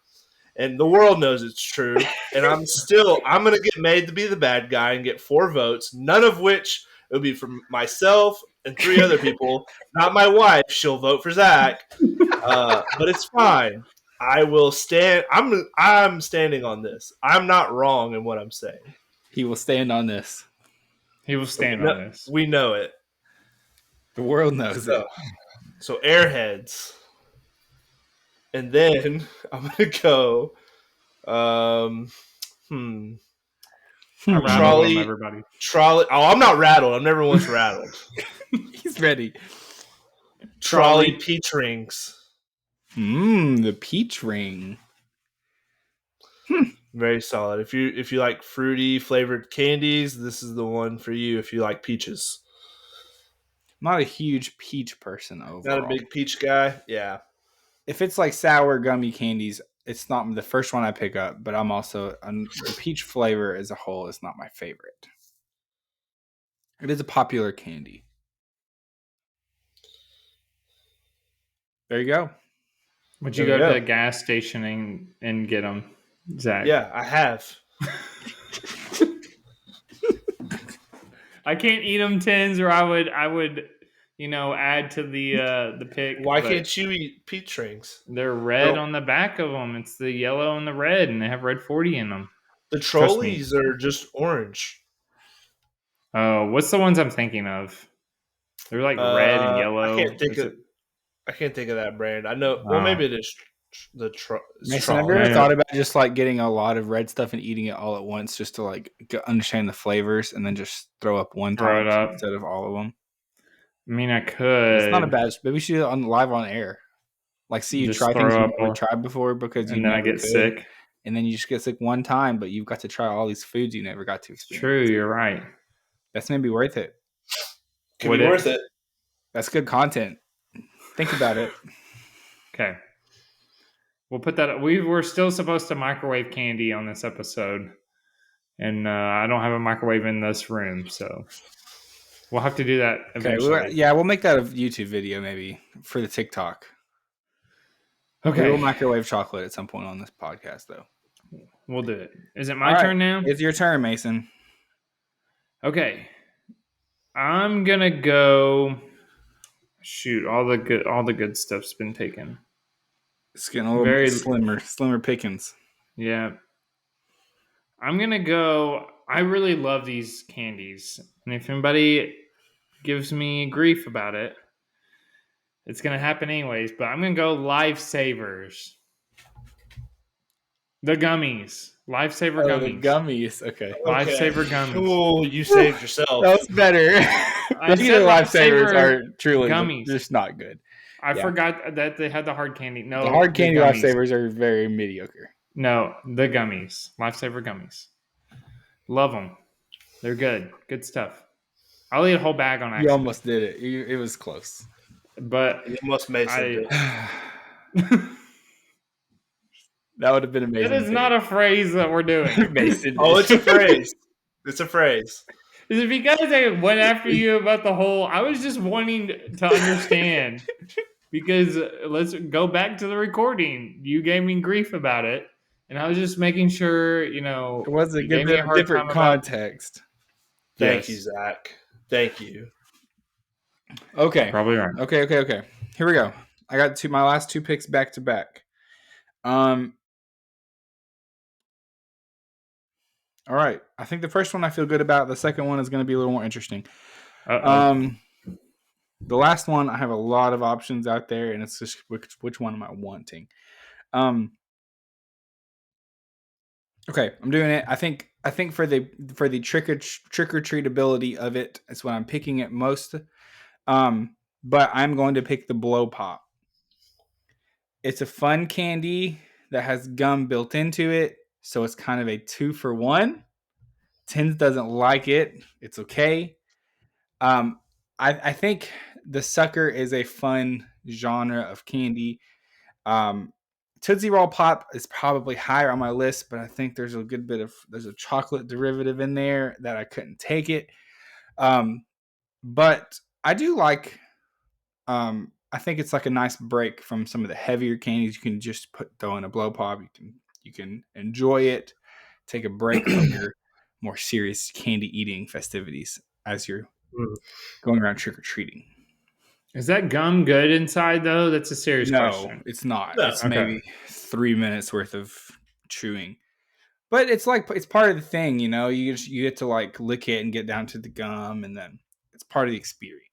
and the world knows it's true. And I'm going to get made to be the bad guy and get 4 votes, none of which it would be from myself and 3 other people. Not my wife. She'll vote for Zach. But it's fine. I will stand. I'm standing on this. I'm not wrong in what I'm saying. He will stand on this. He will stand on this. We know it. The world knows it. So Airheads. And then I'm going to go Trolley, everybody. Trolley. Oh, I'm not rattled. I'm never once rattled. He's ready. Trolley peach rings. The peach ring. Very solid. If you like fruity flavored candies, this is the one for you. If you like peaches. I'm not a huge peach person overall. Not a big peach guy. Yeah. If it's like sour gummy candies, it's not the first one I pick up, but I'm also the peach flavor as a whole is not my favorite. It is a popular candy. There you go. Would you go to the gas station and get them, Zach? Yeah, I have. I can't eat them tins, or I would add to the pick. Why can't you eat peach rings? They're red on the back of them. It's the yellow and the red, and they have red 40 in them. The trolleys are just orange. Oh, what's the ones I'm thinking of? They're like red and yellow. I can't think of that brand. I know. Well, maybe it is Mason, have you ever thought about just like getting a lot of red stuff and eating it all at once, just to like understand the flavors, and then just throw up one time instead of all of them? I mean, I could. It's not a bad. Maybe we should do it live on air. Like, see you try things you've never tried before, because and then I get sick, and then you just get sick one time, but you've got to try all these foods you never got to experience. True, you're right. That's maybe worth it. Could be worth it. That's good content. Think about it. Okay. We'll put that. We were still supposed to microwave candy on this episode, and I don't have a microwave in this room, so we'll have to do that eventually. Okay, we'll make that a YouTube video maybe for the TikTok. Okay. We'll microwave chocolate at some point on this podcast, though. We'll do it. Is it my turn now? It's your turn, Mason. Okay. I'm gonna go. Shoot, all the good stuff's been taken. It's getting a little bit slimmer pickings. Yeah. I'm going to go. I really love these candies. And if anybody gives me grief about it, it's going to happen anyways. But I'm going to go Lifesavers. The gummies. Lifesaver gummies. The gummies. Okay. Lifesaver gummies. Oh, you saved yourself. That was better. Regular Lifesavers are truly gummies. Just not good. I forgot that they had the hard candy. No, the hard candy Lifesavers are very mediocre. No, the gummies. Lifesaver gummies. Love them. They're good. Good stuff. I'll eat a whole bag on accident. You almost did it. It was close. But you almost made it. That would have been amazing. That is not a phrase that we're doing. Mason. Oh, it's a phrase. It's a phrase. Is it because I went after you about the whole... I was just wanting to understand. Because let's go back to the recording. You gave me grief about it. And I was just making sure, it was a different context. Thank you, Zach. Thank you. Okay. Probably right. Okay. Here we go. I got my last 2 picks back to back. All right. I think the first one I feel good about. The second one is going to be a little more interesting. The last one, I have a lot of options out there, and it's just which one am I wanting? Okay, I'm doing it. I think for the trick or treatability of it is what I'm picking it most. But I'm going to pick the Blow Pop. It's a fun candy that has gum built into it, so it's kind of a 2-for-1. Tins doesn't like it. It's okay. I think the sucker is a fun genre of candy. Tootsie Roll Pop is probably higher on my list, but I think there's a chocolate derivative in there that I couldn't take it. But I do like. I think it's like a nice break from some of the heavier candies. You can just throw in a blow pop. You can enjoy it, take a break from your more serious candy eating festivities as you're going around trick or treating. Is that gum good inside though? That's a serious question. No, it's not. No. It's maybe 3 minutes worth of chewing. But it's part of the thing, you know. You get to like lick it and get down to the gum, and then it's part of the experience.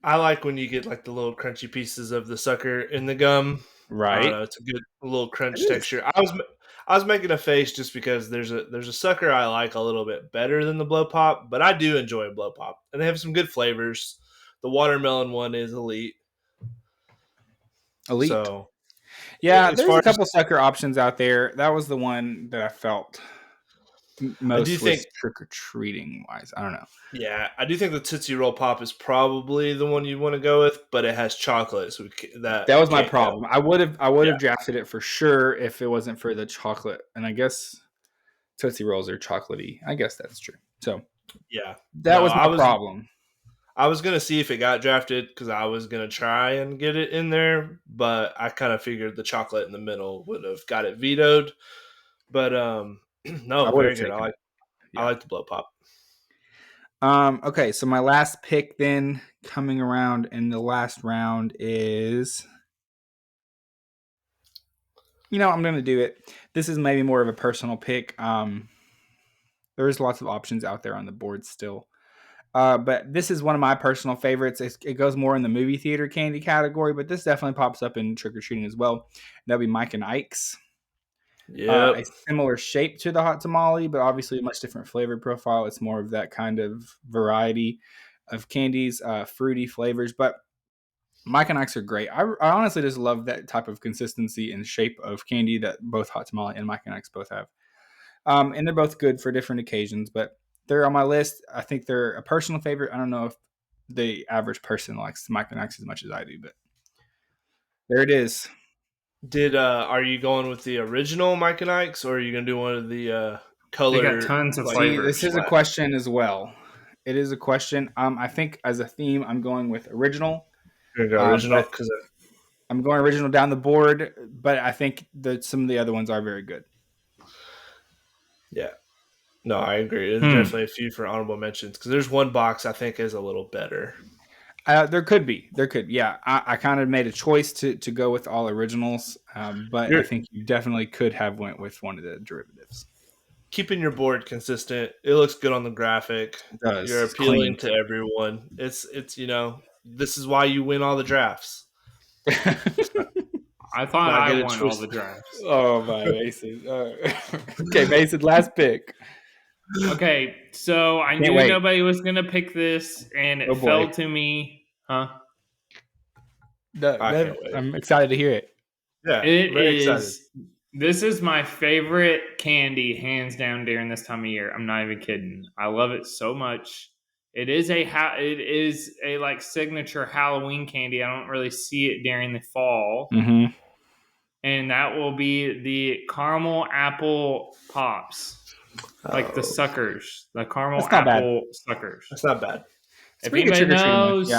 I like when you get like the little crunchy pieces of the sucker in the gum. Right. I don't know, it's a good little crunch texture. I was making a face just because there's a sucker I like a little bit better than the blow pop, but I do enjoy a blow pop, and they have some good flavors. The watermelon one is elite. So, yeah, there's a couple sucker options out there. That was the one that I felt most trick or treating wise. I don't know. Yeah, I do think the Tootsie Roll Pop is probably the one you want to go with, but it has chocolate, so that was my problem. Go. I would have drafted it for sure if it wasn't for the chocolate, and I guess Tootsie Rolls are chocolatey. I guess that's true. So yeah, that was my problem. I was gonna see if it got drafted because I was gonna try and get it in there, but I kind of figured the chocolate in the middle would have got it vetoed. But no, very good. I like the blow pop. Okay, so my last pick then coming around in the last round is, I'm going to do it. This is maybe more of a personal pick. There's lots of options out there on the board still. But this is one of my personal favorites. It goes more in the movie theater candy category, but this definitely pops up in trick-or-treating as well. That'll be Mike and Ike's. Yeah, a similar shape to the hot tamale, but obviously a much different flavor profile. It's more of that kind of variety of candies, fruity flavors. But Mike and Ike's are great. I honestly just love that type of consistency and shape of candy that both hot tamale and Mike and Ike's both have. And they're both good for different occasions, but they're on my list. I think they're a personal favorite. I don't know if the average person likes Mike and Ike's as much as I do, but there it is. Are you going with the original Mike and Ike's, or are you going to do one of the color? They got tons of flavors. This is a question as well. It is a question. I think as a theme, I'm going with original. You're going to go original because I'm going original down the board, but I think that some of the other ones are very good. Yeah. No, I agree. There's definitely a few for honorable mentions because there's one box I think is a little better. There could be. Yeah. I kind of made a choice to go with all originals, but I think you definitely could have went with one of the derivatives. Keeping your board consistent. It looks good on the graphic. It does. You're appealing to everyone. It's this is why you win all the drafts. I thought I won all the drafts. Oh, my Mason. Okay, Mason, last pick. Okay, so I knew nobody was going to pick this, and it fell to me. Huh? I'm excited to hear it. Yeah, it is. Excited. This is my favorite candy, hands down, during this time of year. I'm not even kidding. I love it so much. It is a like signature Halloween candy. I don't really see it during the fall. Mm-hmm. And that will be the caramel apple pops. Like the suckers. The caramel apple suckers. That's not bad. If anybody knows,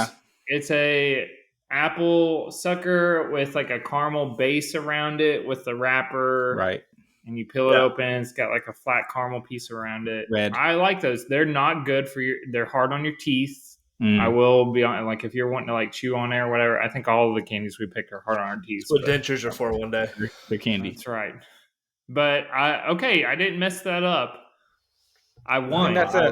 it's a apple sucker with like a caramel base around it with the wrapper. Right. And you peel it open. It's got like a flat caramel piece around it. Red. I like those. They're not good for they're hard on your teeth. I will be on, like, if you're wanting to like chew on there or wwhatever, I think all of the candies we picked are hard on our teeth. That's what dentures are for one day. They're candy. That's right. But I didn't mess that up. I won. I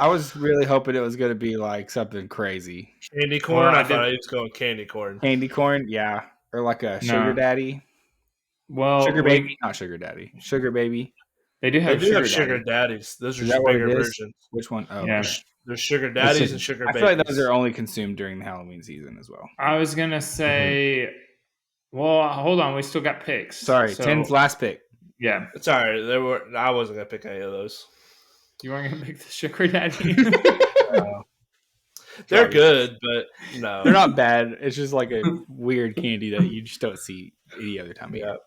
was really hoping it was going to be like something crazy. Candy corn? Well, I thought he was going candy corn. Candy corn, yeah. Or like a sugar daddy. Well, sugar baby, not sugar daddy. Sugar baby. They do have sugar daddies. Those are just bigger versions. Which one? Oh, yeah. There's sugar daddies and sugar babies. I feel like those are only consumed during the Halloween season as well. I was going to say, well, hold on. We still got picks. Sorry, Tim's last pick. Yeah. It's all right. I wasn't gonna pick any of those. You weren't gonna pick the sugar daddy. They're good, but no, they're not bad. It's just like a weird candy that you just don't see any other time of year.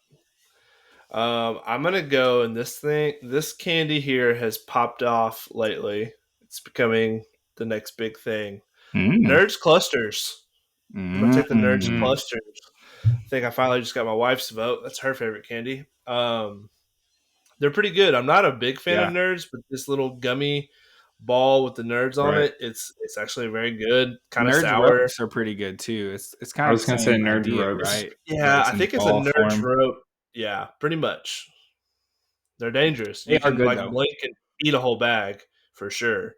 I'm gonna go, and this candy here has popped off lately. It's becoming the next big thing. Nerds clusters. I'm gonna take the Nerds clusters. I think I finally just got my wife's vote. That's her favorite candy. They're pretty good. I'm not a big fan of Nerds, but this little gummy ball with the Nerds on it, it's actually very good. Kind of sour. Ropes are pretty good too. It's kind of. I was gonna say Nerd ropes, right? Yeah, I think it's a Nerds rope. Yeah, pretty much. They're dangerous. They are good, like blink and eat a whole bag for sure.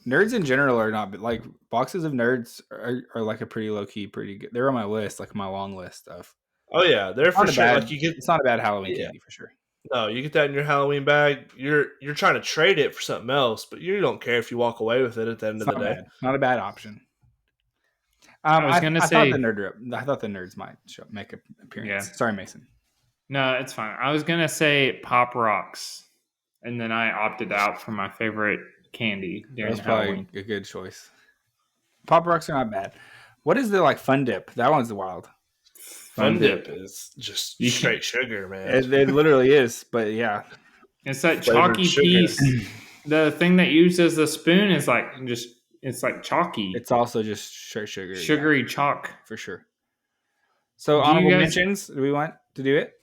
Nerds in general are not, but like boxes of Nerds are like a pretty low key, pretty good. They're on my list, like my long list of. Oh yeah, they're for sure. Like it's not a bad Halloween candy for sure. No, you get that in your Halloween bag. You're trying to trade it for something else, but you don't care if you walk away with it at the end of the day. Not a bad option. I was gonna say I thought the Nerds might make an appearance. Yeah. Sorry, Mason. No, it's fine. I was gonna say Pop Rocks, and then I opted out for my favorite candy during Halloween. Probably a good choice. Pop Rocks are not bad. What is the Fun Dip? That one's wild. Fun Dip is just straight sugar, man. It literally is, but yeah. It's that chalky piece. The thing that uses the spoon is it's like chalky. It's also just straight sugar. Sugary chalk. For sure. So honorable mentions, do we want to do it?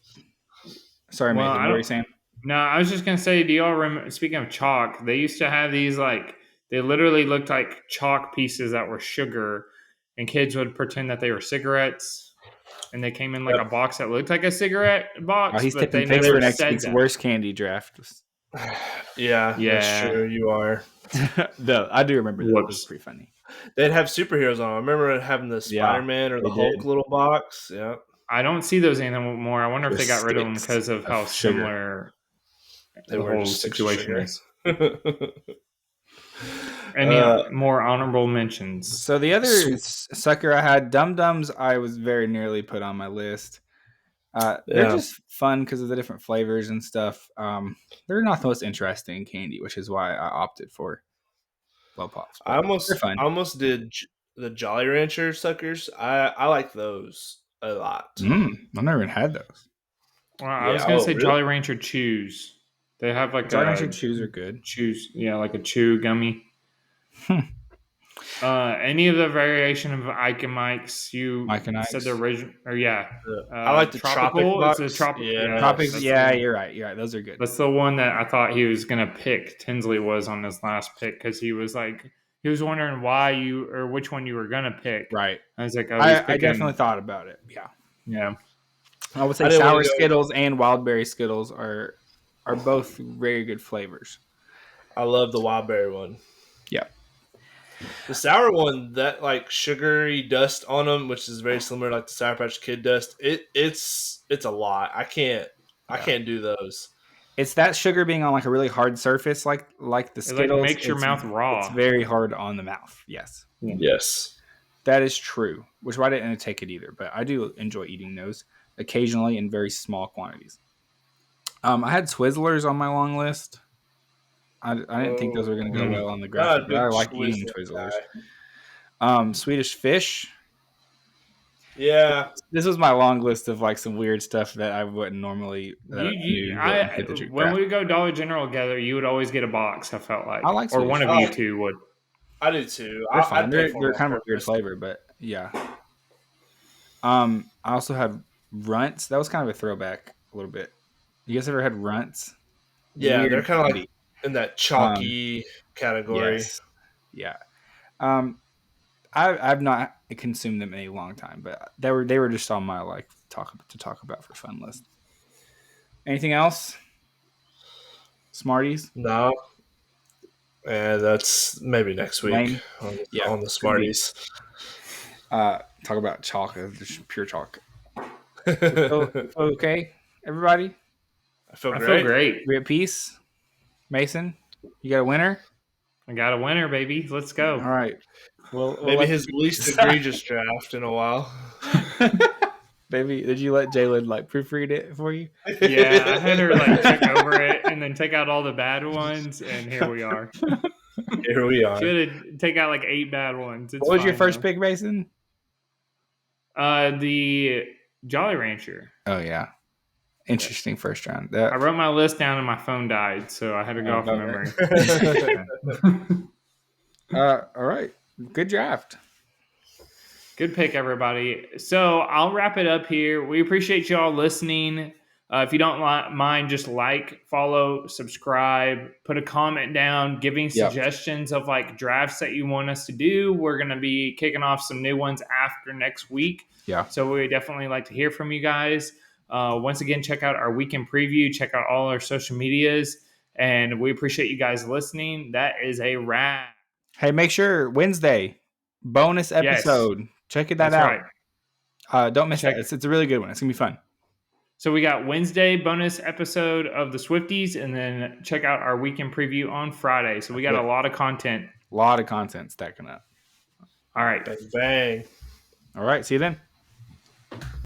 Sorry, Nathan, what were you saying? No, I was just going to say, do y'all remember, speaking of chalk, they used to have these they literally looked like chalk pieces that were sugar, and kids would pretend that they were cigarettes, and they came in a box that looked like a cigarette box. He's tipping picks for next week's worst candy draft. Yeah, that's true. You are. I do remember that. It was pretty funny. They'd have superheroes on. I remember having the Spider-Man or the Hulk little box. Yeah. I don't see those anymore. I wonder if they got rid of them because of how similar the whole situation is. Any more honorable mentions? So the other sucker I had, Dum Dums, I was very nearly put on my list. They're just fun because of the different flavors and stuff. They're not the most interesting candy, which is why I opted for Low Pops. I almost did the Jolly Rancher suckers. I like those a lot. I've never even had those. Well, I was going to say really? Jolly Rancher Chews. They have Jolly Rancher Chews are good. Chews, yeah, like a chew gummy. Any of the variation of Ike and Mike's, you said the original, or I like the tropical box. It's a Tropics. Yeah, you're right. Those are good. That's the one that I thought he was gonna pick. Tinsley was on his last pick because he was wondering which one you were gonna pick. Right. I was like, I definitely thought about it. Yeah. I would say sour Skittles and wild berry Skittles are both very good flavors. I love the wild berry one. Yeah. The sour one, that sugary dust on them, which is very similar to the Sour Patch Kid dust. It's a lot. I can't do those. It's that sugar being on a really hard surface, like the Skittles. It makes your mouth raw. It's very hard on the mouth. Yes. Yes. That is true. Which why didn't take it either, but I do enjoy eating those occasionally in very small quantities. I had Twizzlers on my long list. I didn't think those were going to go well on the graphic, but I like eating Twizzlers. Swedish Fish. Yeah. This was my long list of some weird stuff that I wouldn't normally when we go Dollar General together, you would always get a box, I felt like. I like Swedish Or one of you two would. I do too. They're fine. They're kind of a weird flavor, but yeah. I also had Runts. That was kind of a throwback a little bit. You guys ever had Runts? Yeah, weird, they're kind of in that chalky category. Yes. Yeah. I've not consumed them in a long time, but they were just on my talk about for fun list. Anything else? Smarties? No. Yeah, that's maybe next week on the Smarties. Talk about chalk, just pure chalk. Okay, everybody? I feel great. We at peace? Mason, you got a winner? I got a winner, baby. Let's go. All right. Well, maybe his least egregious draft in a while. Maybe did you let Jalen like proofread it for you? Yeah, I had her like check over it and then take out all the bad ones, and here we are. Here we are. Should take out like 8 bad ones. It's what was your first though. pick, Mason? The Jolly Rancher. Oh yeah, interesting first round. I wrote my list down and my phone died, so I had to go off memory. All right, good draft. Good pick, everybody. So I'll wrap it up here. We appreciate y'all listening. If you don't mind, just like, follow, subscribe, put a comment down, giving suggestions of like drafts that you want us to do. We're going to be kicking off some new ones after next week. Yeah. So we definitely like to hear from you guys. Once again, check out our weekend preview. Check out all our social medias. And we appreciate you guys listening. That is a wrap. Hey, make sure Wednesday bonus episode. Yes. Check that out. Right. Don't miss that. It's a really good one. It's going to be fun. So we got Wednesday bonus episode of the Swifties, and then check out our weekend preview on Friday. So we got a lot of content. A lot of content stacking up. All right. Bang. All right. See you then.